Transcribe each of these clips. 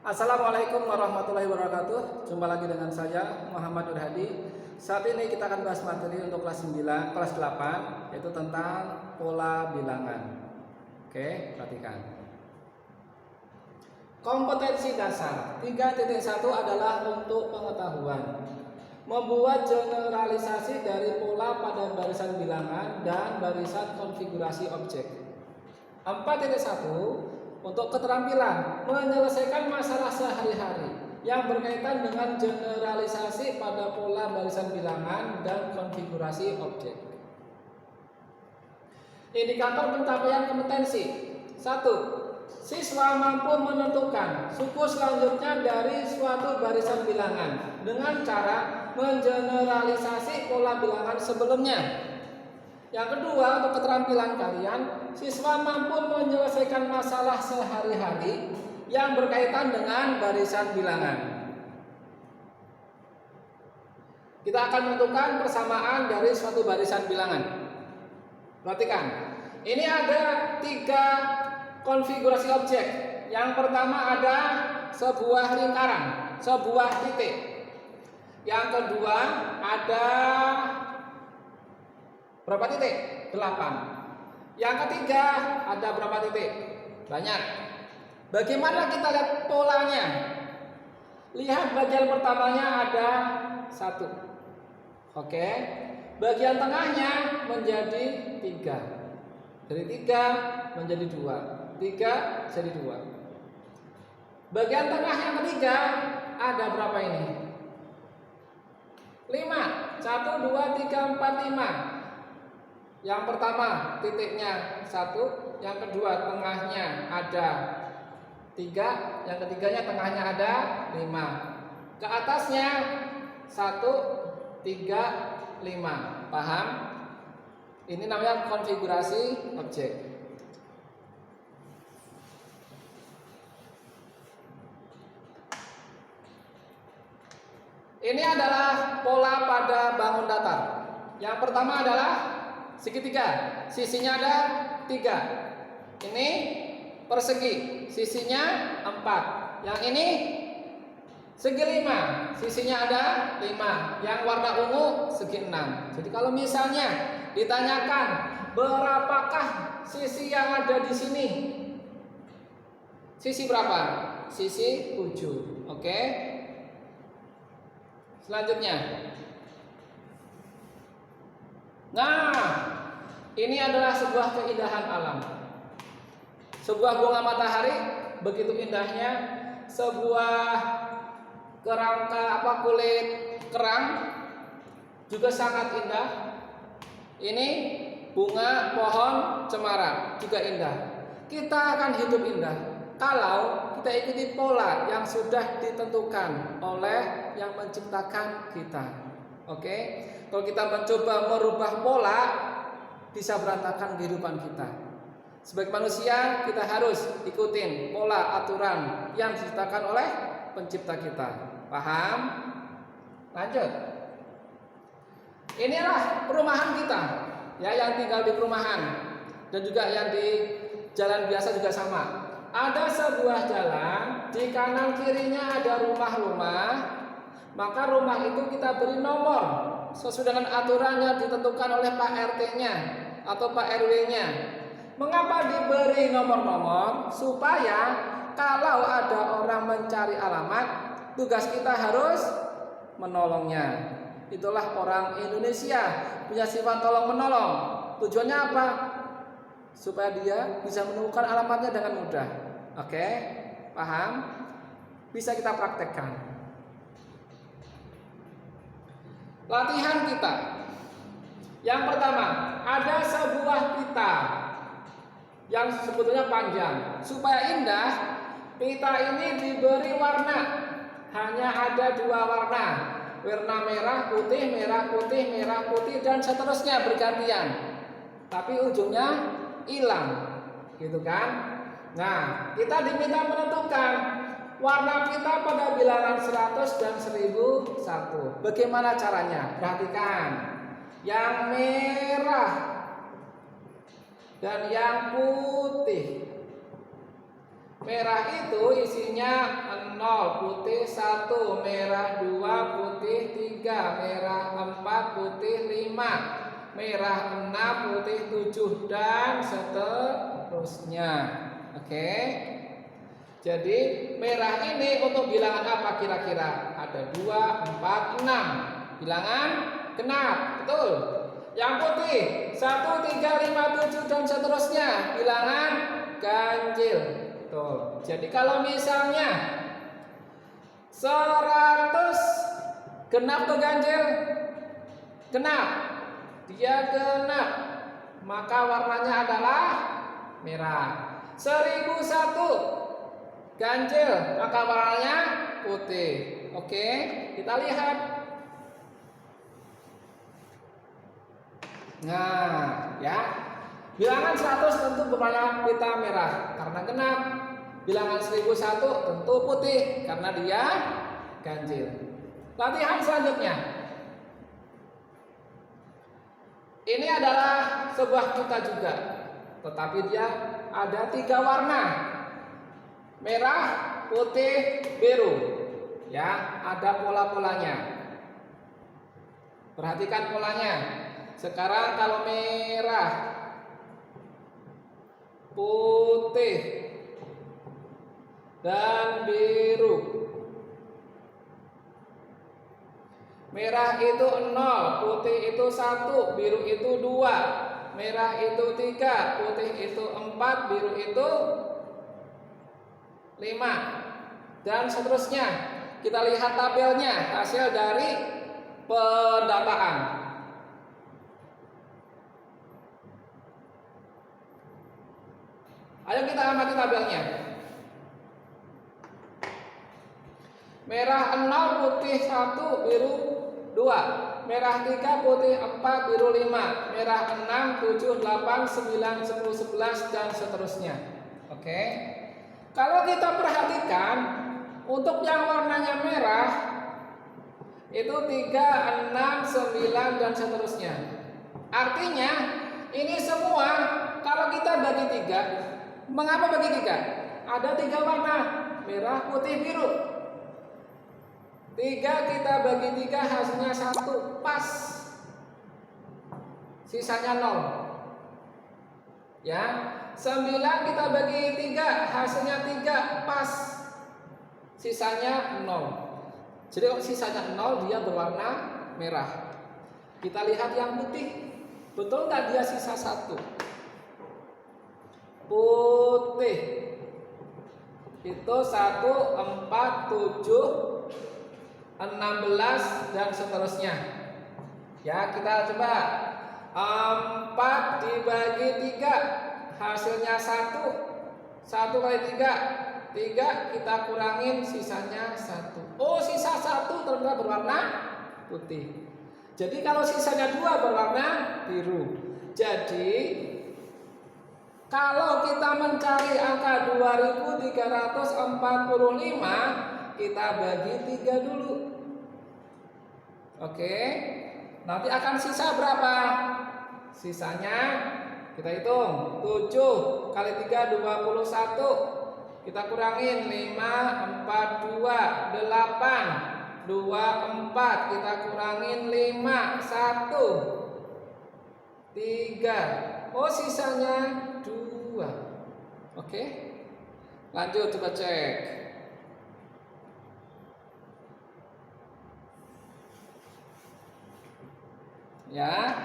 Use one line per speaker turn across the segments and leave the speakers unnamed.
Assalamualaikum warahmatullahi wabarakatuh. Jumpa lagi dengan saya Muhammad Nur Hadi. Saat ini kita akan bahas materi untuk kelas 9, kelas 8, yaitu tentang pola bilangan. Oke, perhatikan. Kompetensi dasar 3.1 adalah untuk pengetahuan. Membuat generalisasi dari pola pada barisan bilangan dan barisan konfigurasi objek. 4.1 untuk keterampilan menyelesaikan masalah sehari-hari yang berkaitan dengan generalisasi pada pola barisan bilangan dan konfigurasi objek. Indikator pencapaian kompetensi. 1. Siswa mampu menentukan suku selanjutnya dari suatu barisan bilangan dengan cara mengeneralisasi pola bilangan sebelumnya. Yang kedua, untuk keterampilan kalian, siswa mampu menyelesaikan masalah sehari-hari yang berkaitan dengan barisan bilangan. Kita akan menentukan persamaan dari suatu barisan bilangan. Perhatikan, ini ada 3 konfigurasi objek. Yang pertama ada sebuah lingkaran, sebuah titik. Yang kedua ada berapa titik? 8. Yang ketiga ada berapa titik? Banyak. Bagaimana kita lihat polanya? Lihat bagian pertamanya ada 1. Oke. Bagian tengahnya menjadi 3. Dari 3 menjadi 2. 3 jadi 2. Bagian tengah yang ketiga ada berapa ini? 5. 1, 2, 3, 4, 5. Yang pertama titiknya 1, yang kedua tengahnya ada 3, yang ketiganya tengahnya ada 5. Ke atasnya 1, 3, 5. Paham? Ini namanya konfigurasi objek. Ini adalah pola pada bangun datar. Yang pertama adalah segitiga, sisinya ada 3. Ini persegi, sisinya 4. Yang ini segi 5, sisinya ada 5. Yang warna ungu segi 6. Jadi kalau misalnya ditanyakan berapakah sisi yang ada di sini? Sisi berapa? Sisi 7. Oke. Selanjutnya. Nah, ini adalah sebuah keindahan alam. Sebuah bunga matahari begitu indahnya, sebuah kulit kerang juga sangat indah. Ini bunga pohon cemara juga indah. Kita akan hidup indah kalau kita ikuti pola yang sudah ditentukan oleh yang menciptakan kita. Oke? Kalau kita mencoba merubah pola, bisa berantakan kehidupan kita. Sebagai manusia, kita harus ikutin pola aturan yang diciptakan oleh pencipta kita. Paham? Lanjut. Inilah perumahan kita, ya, yang tinggal di perumahan dan juga yang di jalan biasa juga sama. Ada sebuah jalan, di kanan kirinya ada rumah-rumah, maka rumah itu kita beri nomor sesuai dengan aturan yang ditentukan oleh Pak RT-nya atau Pak RW-nya. Mengapa diberi nomor-nomor? Supaya kalau ada orang mencari alamat, tugas kita harus menolongnya. Itulah orang Indonesia, punya sifat tolong menolong. Tujuannya apa? Supaya dia bisa menemukan alamatnya dengan mudah. Oke, paham? Bisa kita praktekkan. Latihan kita. Yang pertama, ada sebuah pita yang sebetulnya panjang. Supaya indah, pita ini diberi warna. Hanya ada 2 warna. Warna merah, putih, merah, putih, merah, putih, dan seterusnya bergantian. Tapi ujungnya hilang, gitu kan? Nah, kita diminta menentukan warna pita pada bilangan 100 dan 1001. Bagaimana caranya? Perhatikan. Yang merah dan yang putih. Merah itu isinya 0, putih 1, merah 2, putih 3, merah 4, putih 5, merah 6, putih 7, dan seterusnya. Oke. Jadi merah ini untuk bilangan apa kira-kira? Ada 2, 4, 6. Bilangan genap, betul. Yang putih 1, 3, 5, 7, dan seterusnya. Bilangan ganjil. Tuh. Jadi kalau misalnya 100 genap atau ganjil? Genap. Dia genap. Maka warnanya adalah merah. 1001 ganjil, maka warnanya putih. Oke, kita lihat. Nah, ya. Bilangan 100 tentu berwarna pita merah karena genap. Bilangan 1001 tentu putih karena dia ganjil. Latihan selanjutnya. Ini adalah sebuah pita juga, tetapi dia ada 3 warna. Merah, putih, biru. Ya, ada pola-polanya. Perhatikan polanya. Sekarang kalau merah, putih, dan biru. Merah itu 0, putih itu 1, biru itu 2. Merah itu 3, putih itu 4, biru itu 5, dan seterusnya. Kita lihat tabelnya, hasil dari pendataan. Ayo kita amati tabelnya. Merah 0, putih 1, biru 2. Merah 3, putih 4, biru 5. Merah 6, 7, 8, 9, 10, 11, dan seterusnya. Oke. Kalau kita perhatikan, untuk yang warnanya merah itu 3, 6, 9, dan seterusnya. Artinya ini semua kalau kita bagi 3, mengapa bagi 3? Ada 3 warna, merah, putih, biru. 3 kita bagi 3 hasilnya 1, pas. Sisanya 0. Ya. 9 kita bagi 3 hasilnya 3, pas. Sisanya 0. Jadi kalau sisanya 0 dia berwarna merah. Kita lihat yang putih. Betul nggak dia sisa 1? Putih itu 1, 4, 7, 16, dan seterusnya. Ya, kita coba. 4 dibagi 3 hasilnya 1. 1 kali 3, 3 kita kurangin sisanya 1. Oh, sisa 1 ternyata berwarna putih. Jadi kalau sisanya 2 berwarna biru. Jadi kalau kita mencari angka 2345, kita bagi 3 dulu. Oke. Nanti akan sisa berapa? Sisanya kita hitung. 7 kali 3 21. Kita kurangin 5, 4, 2, 8, 2, 4. Kita kurangin 5, 1, 3. Oh, sisanya 2. Oke. Lanjut, coba cek. Ya,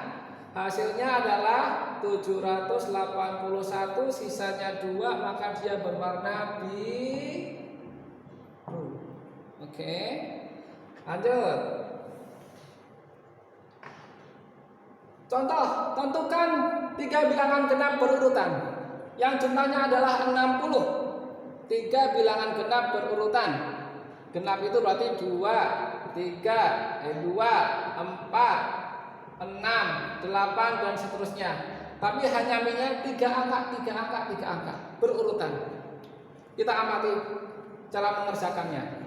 hasilnya adalah 781, sisanya 2, maka dia berwarna biru. Oke. Lanjut. Contoh, tentukan 3 bilangan genap berurutan yang jumlahnya adalah 60. 3 bilangan genap berurutan. Genap itu berarti 2, 3, 2, 4, 6, 8, dan seterusnya. Tapi hanya minyak 3 angka, 3 angka, 3 angka berurutan. Kita amati cara mengerjakannya.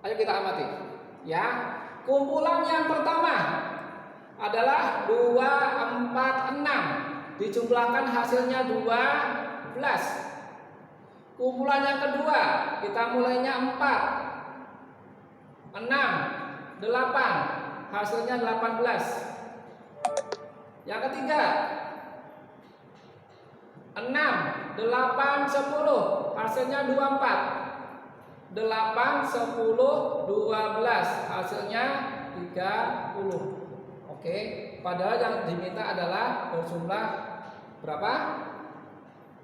Ayo kita amati. Ya, kumpulan yang pertama adalah 2, 4, 6. Dijumlahkan hasilnya 2, Kumpulan yang kedua, kita mulainya 4, 6, 8, hasilnya 18. Yang ketiga, 6, 8, 10, hasilnya 24. 8, 10, 12, hasilnya 30. Oke, padahal yang diminta adalah berjumlah berapa?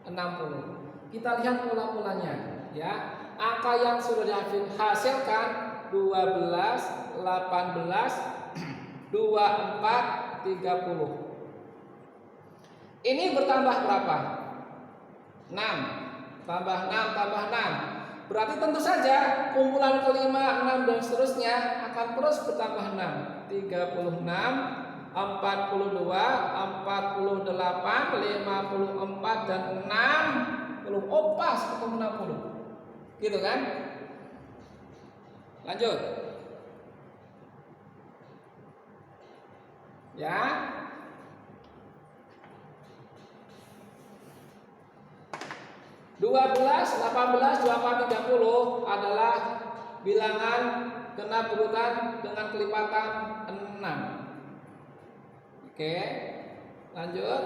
60. Kita lihat pola-polanya ya. Angka yang sudah dihasilkan 12, 18, 24, 30. Ini bertambah berapa? 6. Tambah 6, tambah 6. Berarti tentu saja kumpulan kelima, 6 dan seterusnya akan terus bertambah 6. 36, 42, 48, 54 dan 60. Oh, pas ketemu 60. Gitu kan? Lanjut. Ya. 12, 18, 24, 30 adalah bilangan genap berurutan dengan kelipatan 6. Oke, lanjut.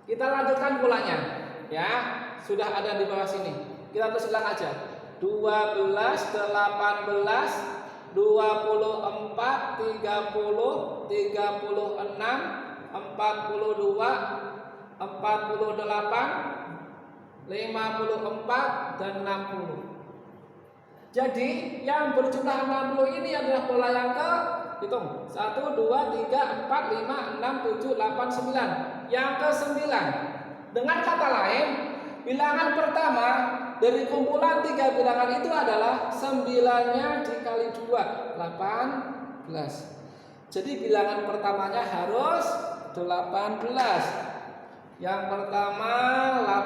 Kita lanjutkan polanya ya. Sudah ada di bawah sini. Kita terus ulang aja. 12, 18, 24, 30, 36, 42, 48, 54 dan 60. Jadi yang berjumlah 60 ini adalah pola yang ke hitung 1, 2, 3, 4, 5, 6, 7, 8, 9. Yang ke 9. Dengan kata lain, bilangan pertama dari kumpulan 3 bilangan itu adalah 9-nya dikali 2, 18. Jadi bilangan pertamanya harus 18. Yang pertama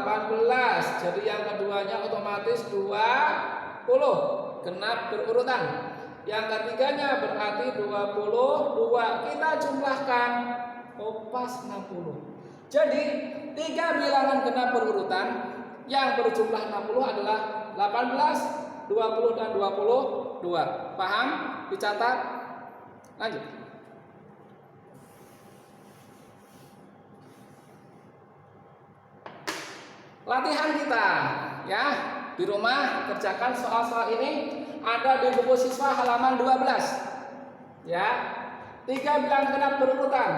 18. Jadi yang keduanya otomatis 20. Genap berurutan. Yang ketiganya berarti 22. Kita jumlahkan. Oh, pas 60. Jadi 3 bilangan genap berurutan yang berjumlah 60 adalah 18, 20 dan 22. Paham? Dicatat. Lanjut. Latihan kita ya, di rumah kerjakan soal-soal ini, ada di buku siswa halaman 12 ya. 3 bilangan genap berurutan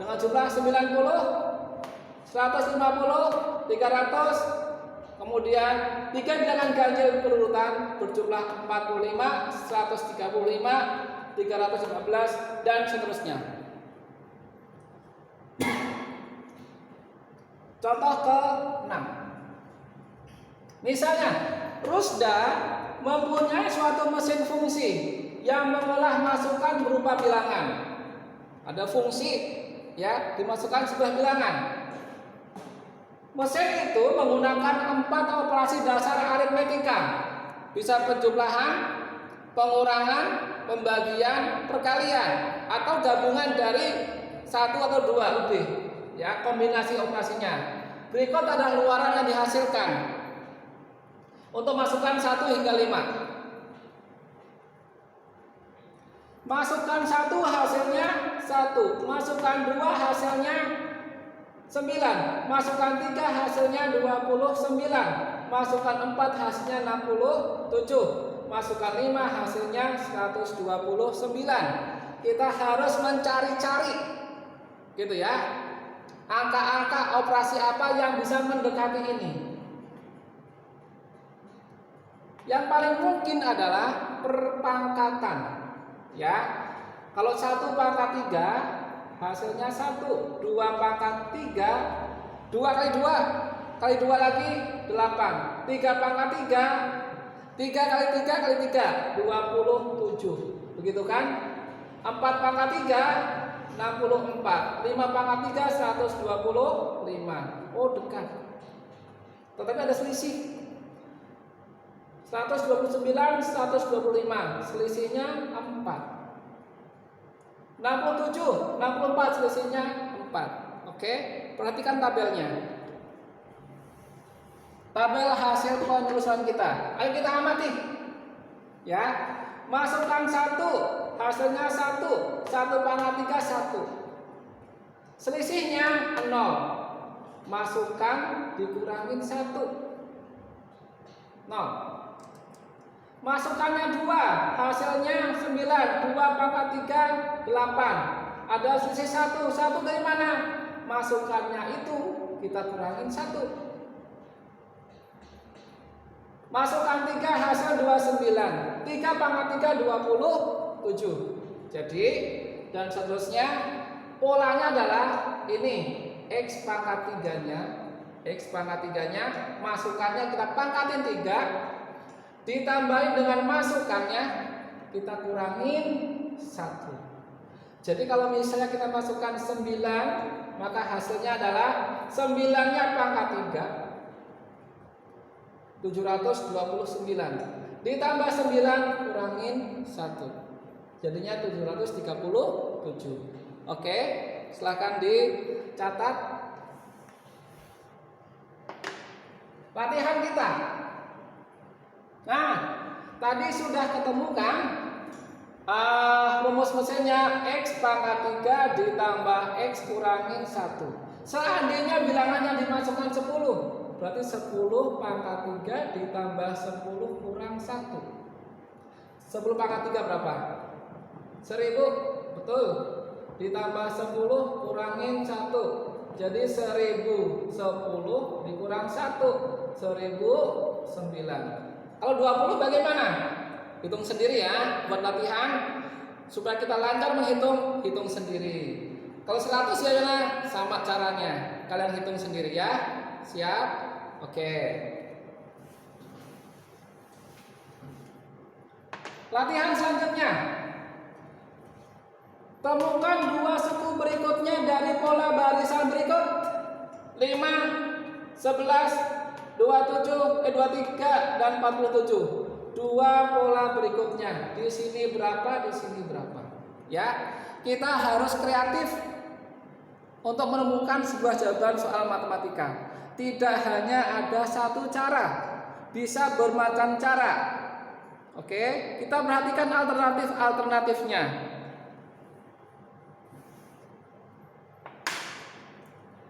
dengan jumlah 90, 150, 300. Kemudian 3 bilangan ganjil berurutan berjumlah 45, 135, 315 dan seterusnya. Contoh ke-6. Misalnya, Rusda mempunyai suatu mesin fungsi yang mengolah masukan berupa bilangan. Ada fungsi ya, dimasukkan sebuah bilangan. Mesin itu menggunakan 4 operasi dasar aritmetika. Bisa penjumlahan, pengurangan, pembagian, perkalian, atau gabungan dari 1 atau 2 lebih. Ya, kombinasi operasinya. Berikut adalah luaran yang dihasilkan. Untuk masukkan 1 hingga 5. Masukkan 1 hasilnya 1. Masukkan 2 hasilnya 9. Masukkan 3 hasilnya 29. Masukkan 4 hasilnya 67. Masukkan 5 hasilnya 129. Kita harus mencari-cari. Gitu ya. Angka-angka operasi apa yang bisa mendekati ini? Yang paling mungkin adalah perpangkatan. Ya. Kalau 1 pangkat 3 hasilnya 1. 2 pangkat 3, 2 kali 2 kali 2 lagi 8. 3 pangkat 3, 3 kali 3 kali 3 27. Begitu kan? 4 pangkat 3 64. 5 pangkat 3 125. Oh, dekat. Tetapi ada selisih. 129, 125, selisihnya 4. 67, 64, selisihnya 4. Oke, perhatikan tabelnya. tabel hasil penelusuran kita. Ayo kita amati. Ya. Masukkan 1, hasilnya 1, 1/3 1. Selisihnya 0. Masukkan dikurangin 1. 0. Masukkannya 2, hasilnya 9, 2/3 8. Ada selisih 1. 1 dari mana? Masukkannya itu kita kurangin 1. Masukkan 3, hasil 29. 3/3 27. Jadi dan seterusnya polanya adalah ini X pangkat 3-nya masukkannya kita pangkatin 3 ditambahin dengan masukannya kita kurangin 1. Jadi kalau misalnya kita masukkan 9 maka hasilnya adalah 9-nya pangkat 3 729 ditambah 9 kurangin 1 jadinya 737. Oke, silakan dicatat latihan kita. Nah, tadi sudah ketemu kan rumus mesinnya X pangkat 3 ditambah X kurangin 1. Seandainya bilangannya dimasukkan 10, berarti 10/3 ditambah 10 kurang 1. 10/3 berapa? 1000, betul. Ditambah 10 kurangin 1. Jadi 1010 dikurang 1, 1009. Kalau 20 bagaimana? Hitung sendiri ya, buat latihan supaya kita lancar menghitung, hitung sendiri. Kalau 100 ya sama caranya. Kalian hitung sendiri ya. Siap? Oke. Latihan selanjutnya. Temukan 2 suku berikutnya dari pola barisan berikut. 5, 11, 23 dan 47. 2 pola berikutnya. Di sini berapa, di sini berapa. Ya. Kita harus kreatif untuk menemukan sebuah jawaban soal matematika. Tidak hanya ada satu cara, bisa bermacam cara. Oke, kita perhatikan alternatifnya.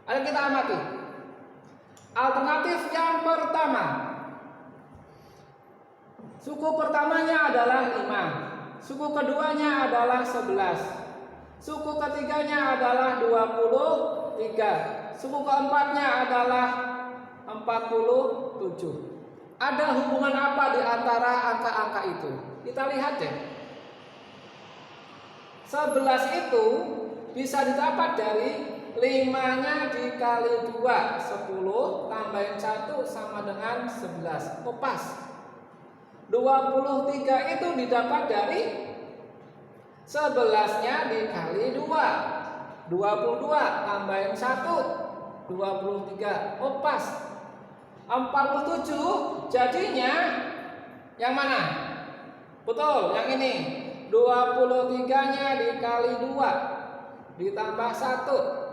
Ayo kita amati. Alternatif yang pertama, suku pertamanya adalah 5, suku keduanya adalah 11, suku ketiganya adalah 23, suku keempatnya adalah 47. Ada hubungan apa di antara angka-angka itu? Kita lihat deh. 11 itu bisa didapat dari 5-nya dikali 2, 10 tambahin 1 sama dengan 11. Oh pas. 23 itu didapat dari 11-nya dikali 2, 22 tambahin 1, 23. Oh pas. 47 jadinya yang mana? Betul, yang ini. 23-nya dikali 2 ditambah 1.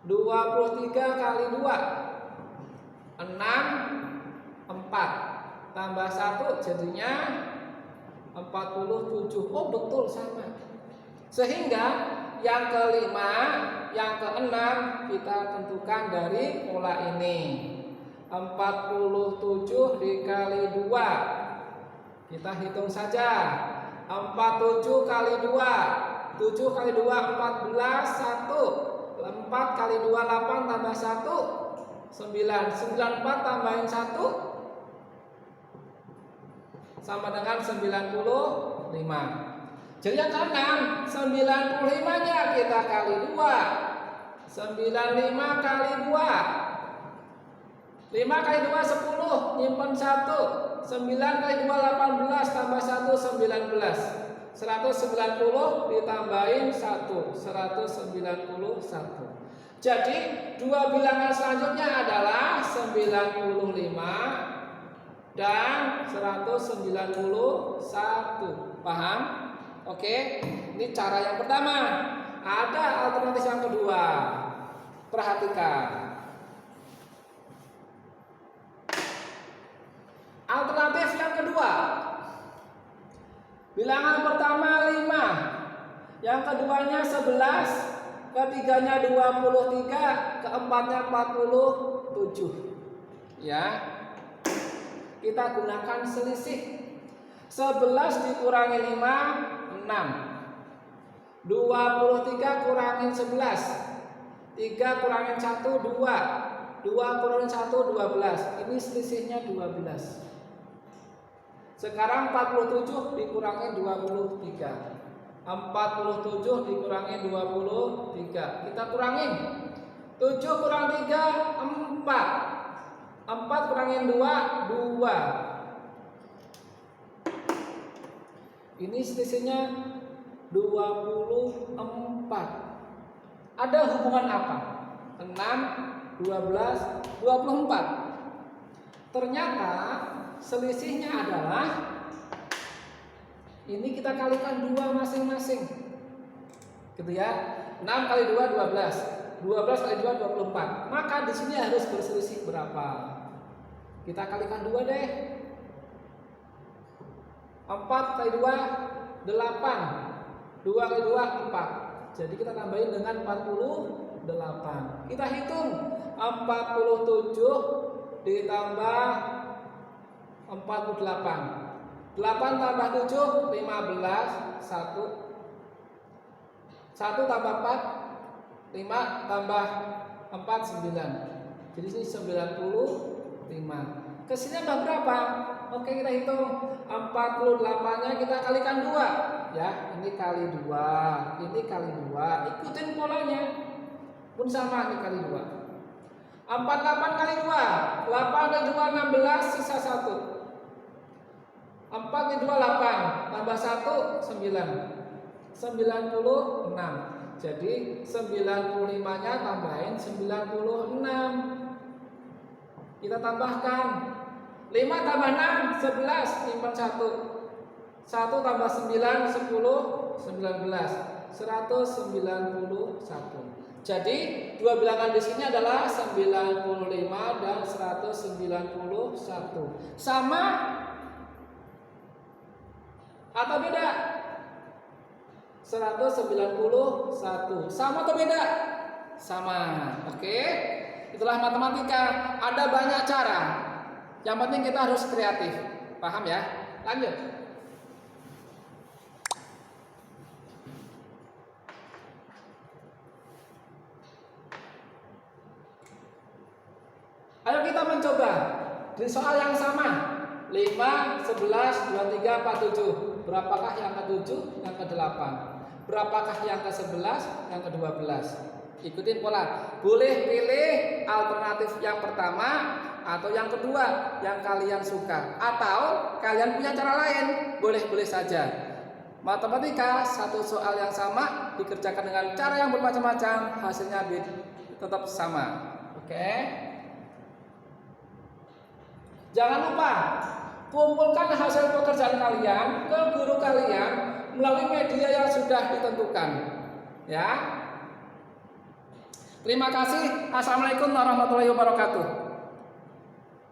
23 kali 2 6, 4 tambah 1 jadinya 47. Oh betul sama. Sehingga yang kelima, yang keenam kita tentukan dari pola ini. 47 dikali 2 kita hitung saja. 47 kali 2 7 kali 2 14 1. 4 kali 2 8 tambah 1 9. 94 tambahin 1 sama dengan 95. Jadi yang keenam 95-nya kita kali 2. 95 kali 2. 5 kali 2 10, nyimpen 1. 9 kali 2 18 tambah 1 19. 190 ditambahin 1, 191. Jadi dua bilangan selanjutnya adalah 95 dan 191. Paham? Oke, ini cara yang pertama. Ada alternatif yang kedua. Perhatikan. Bilangan pertama 5, yang keduanya 11, ketiganya 23, keempatnya 47. Ya. Kita gunakan selisih. 11 dikurangi 5, 6. 23 kurangin 11, 3 kurangin 1, 2. 2 kurangin 1, 12. Ini selisihnya 12. Sekarang 47 dikurangi 23. 47 dikurangi 23. Kita kurangin. 7 kurang 3, 4. 4 kurangin 2, 2. Ini selisihnya 24. Ada hubungan apa? 6, 12, 24. Ternyata selisihnya adalah ini kita kalikan 2 masing-masing. Gitu ya. 6 kali 2 12. 12 kali 2 24. Maka di sini harus berselisih berapa? Kita kalikan 2 deh. 4 kali 2 8. 2 kali 2 4. Jadi kita tambahin dengan 48. Kita hitung 47 ditambah 48. 8 tambah 7 15. 1 tambah 4 5 tambah 4 9. Jadi ini 95. Kesini tambah berapa? Oke, kita hitung. 48-nya kita kalikan 2. Ya, ini kali 2, ini kali 2. Ikutin polanya. Pun sama, ini kali 2. 48 kali 2. 8 kali 2 16, sisa 1. 4 kali 2 8, tambah 1 9. 96. Jadi 95-nya tambahin 96. Kita tambahkan 5 tambah 6 11, simpan 1. 1 tambah 9 10 19. 191. Jadi dua bilangan di sini adalah 95 dan 191. Sama atau beda? 191. Sama atau beda? Sama. Oke. Itulah matematika. Ada banyak cara. Yang penting kita harus kreatif. Paham ya? Lanjut. Ayo kita mencoba di soal yang sama. 5, 11, 23, 47. Berapakah yang ke-7, yang ke-8? Berapakah yang ke-11, yang ke-12? Ikutin pola. Boleh pilih alternatif yang pertama atau yang kedua yang kalian suka, atau kalian punya cara lain, boleh-boleh saja. Matematika satu soal yang sama dikerjakan dengan cara yang bermacam-macam, hasilnya tetap sama. Oke? Jangan lupa kumpulkan hasil pekerjaan kalian ke guru kalian melalui media yang sudah ditentukan. Ya. Terima kasih. Assalamualaikum warahmatullahi wabarakatuh.